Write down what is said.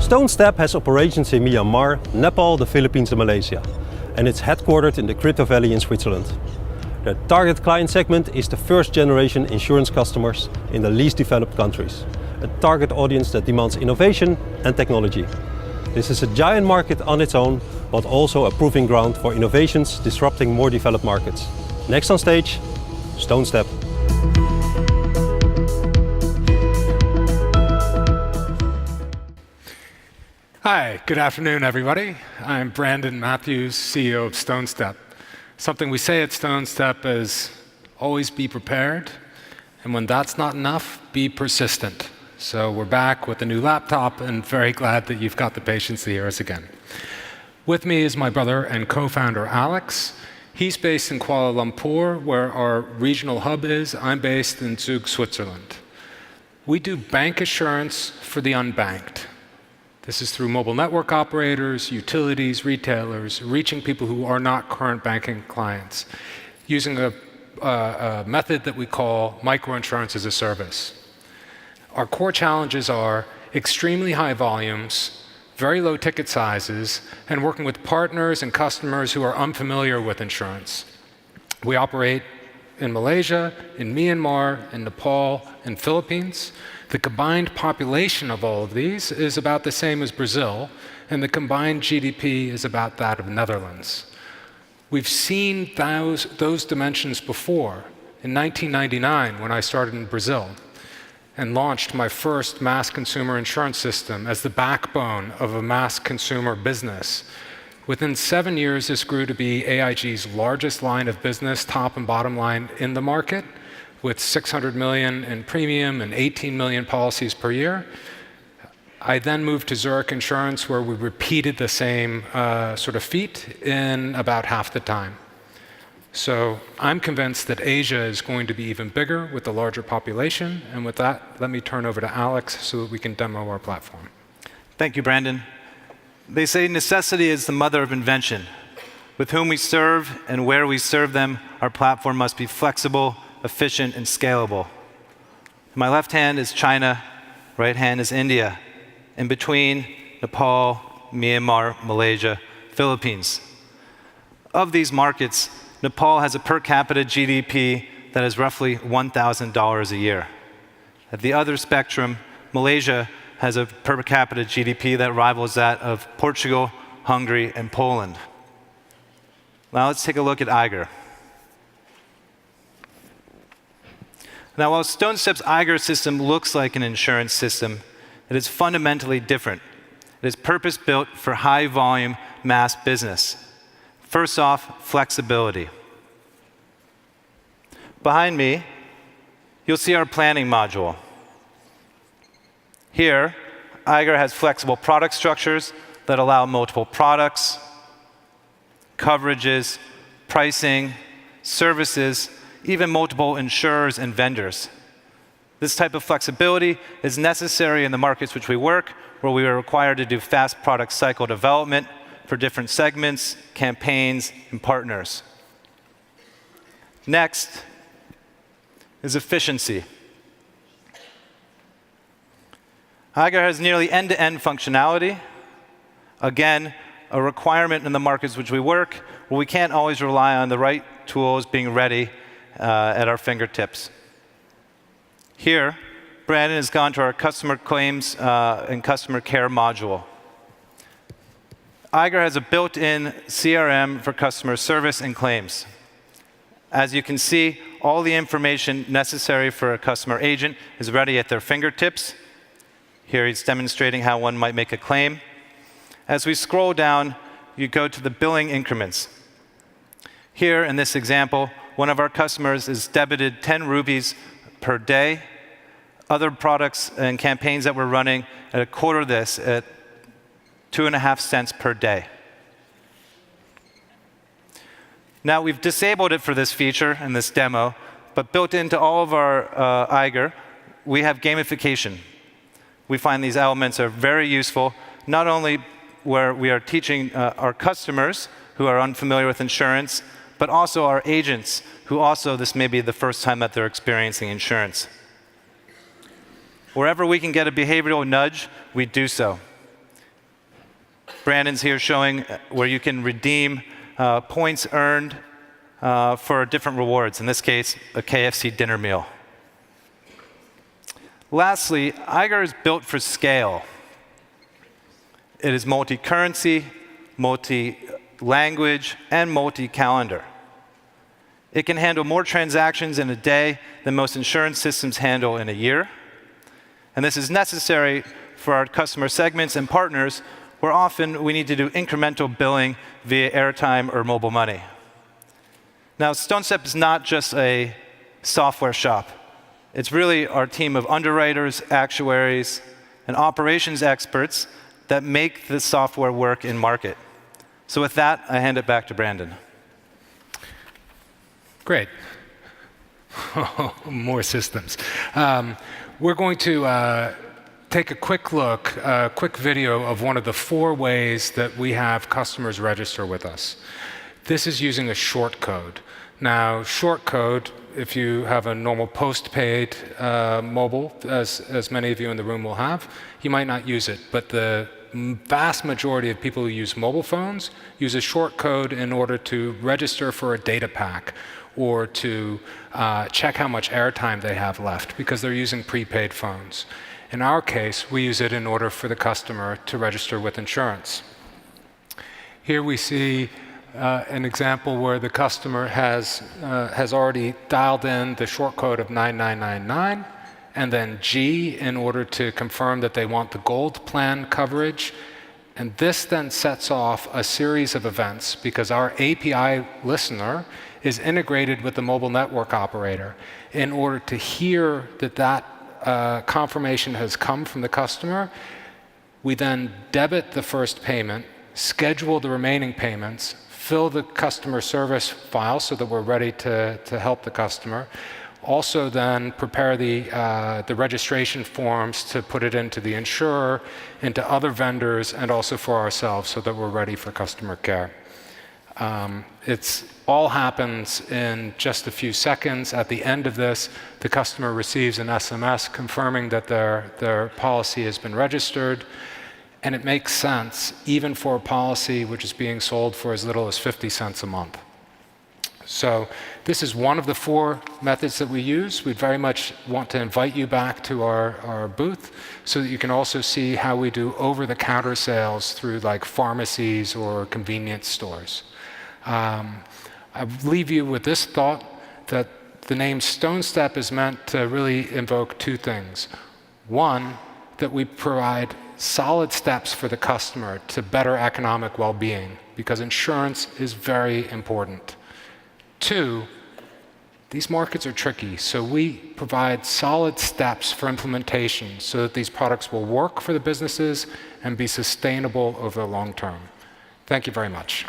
Stonestep has operations in Myanmar, Nepal, the Philippines and Malaysia, and it's headquartered in the Crypto Valley in Switzerland. Their target client segment is the first-generation insurance customers in the least developed countries, a target audience that demands innovation and technology. This is a giant market on its own, but also a proving ground for innovations disrupting more developed markets. Next on stage, Stonestep. Hi, good afternoon, everybody. I'm Brandon Matthews, CEO of Stonestep. Something we say at Stonestep is always be prepared, and when that's not enough, be persistent. So we're back with a new laptop and very glad that you've got the patience to hear us again. With me is my brother and co-founder, Alex. He's based in Kuala Lumpur, where our regional hub is. I'm based in Zug, Switzerland. We do bank assurance for the unbanked. This is through mobile network operators, utilities, retailers, reaching people who are not current banking clients, using a method that we call Microinsurance-as-a-Service. Our core challenges are extremely high volumes, very low ticket sizes, and working with partners and customers who are unfamiliar with insurance. We operate in Malaysia, in Myanmar, in Nepal, and Philippines. The combined population of all of these is about the same as Brazil, and the combined GDP is about that of Netherlands. We've seen those dimensions before. In 1999, when I started in Brazil and launched my first mass consumer insurance system as the backbone of a mass consumer business. Within 7 years, this grew to be AIG's largest line of business, top and bottom line in the market, with 600 million in premium and 18 million policies per year. I then moved to Zurich Insurance, where we repeated the same sort of feat in about half the time. So I'm convinced that Asia is going to be even bigger with the larger population. And with that, let me turn over to Alex so that we can demo our platform. Thank you, Brandon. They say necessity is the mother of invention. With whom we serve and where we serve them, our platform must be flexible, efficient, and scalable. My left hand is China, right hand is India. In between, Nepal, Myanmar, Malaysia, Philippines. Of these markets, Nepal has a per capita GDP that is roughly $1,000 a year. At the other spectrum, Malaysia has a per capita GDP that rivals that of Portugal, Hungary, and Poland. Now let's take a look at Eiger. Now, while Stonestep's Eiger system looks like an insurance system, it is fundamentally different. It is purpose-built for high-volume mass business. First off, flexibility. Behind me, you'll see our planning module. Here, Eiger has flexible product structures that allow multiple products, coverages, pricing, services, even multiple insurers and vendors. This type of flexibility is necessary in the markets which we work, where we are required to do fast product cycle development for different segments, campaigns, and partners. Next is efficiency. Eiger has nearly end-to-end functionality. Again, a requirement in the markets which we work, where we can't always rely on the right tools being ready at our fingertips. Here, Brandon has gone to our customer claims and customer care module. Eiger has a built-in CRM for customer service and claims. As you can see, all the information necessary for a customer agent is ready at their fingertips. Here he's demonstrating how one might make a claim. As we scroll down, you go to the billing increments. Here, in this example, one of our customers is debited 10 rupees per day. Other products and campaigns that we're running at a quarter of this, at 2.5 cents per day. Now, we've disabled it for this feature in this demo, but built into all of our Eiger, we have gamification. We find these elements are very useful, not only where we are teaching our customers who are unfamiliar with insurance, but also our agents who also, this may be the first time that they're experiencing insurance. Wherever we can get a behavioral nudge, we do so. Brandon's here showing where you can redeem points earned for different rewards, in this case, a KFC dinner meal. Lastly, Eiger is built for scale. It is multi-currency, multi-language, and multi-calendar. It can handle more transactions in a day than most insurance systems handle in a year. And this is necessary for our customer segments and partners where often we need to do incremental billing via airtime or mobile money. Now, Stonestep is not just a software shop. It's really our team of underwriters, actuaries, and operations experts that make the software work in market. So with that, I hand it back to Brandon. Great. More systems. We're going to take a quick look, a quick video of one of the 4 ways that we have customers register with us. This is using a short code. Now, short code, if you have a normal postpaid mobile, as many of you in the room will have, you might not use it. But the vast majority of people who use mobile phones use a short code in order to register for a data pack or to check how much airtime they have left because they're using prepaid phones. In our case, we use it in order for the customer to register with insurance. Here we see an example where the customer has already dialed in the short code of 9999 and then G in order to confirm that they want the gold plan coverage. And this then sets off a series of events because our API listener is integrated with the mobile network operator in order to hear that confirmation has come from the customer. We then debit the first payment, schedule the remaining payments, fill the customer service file so that we're ready to help the customer. Also then prepare the registration forms to put it into the insurer, into other vendors, and also for ourselves so that we're ready for customer care. It all happens in just a few seconds. At the end of this, the customer receives an SMS confirming that their policy has been registered. And it makes sense, even for a policy which is being sold for as little as 50 cents a month. So this is one of the 4 methods that we use. We'd very much want to invite you back to our booth so that you can also see how we do over-the-counter sales through like pharmacies or convenience stores. I leave you with this thought that the name Stonestep is meant to really invoke 2 things. One, that we provide solid steps for the customer to better economic well-being, because insurance is very important. 2, these markets are tricky, so we provide solid steps for implementation so that these products will work for the businesses and be sustainable over the long term. Thank you very much.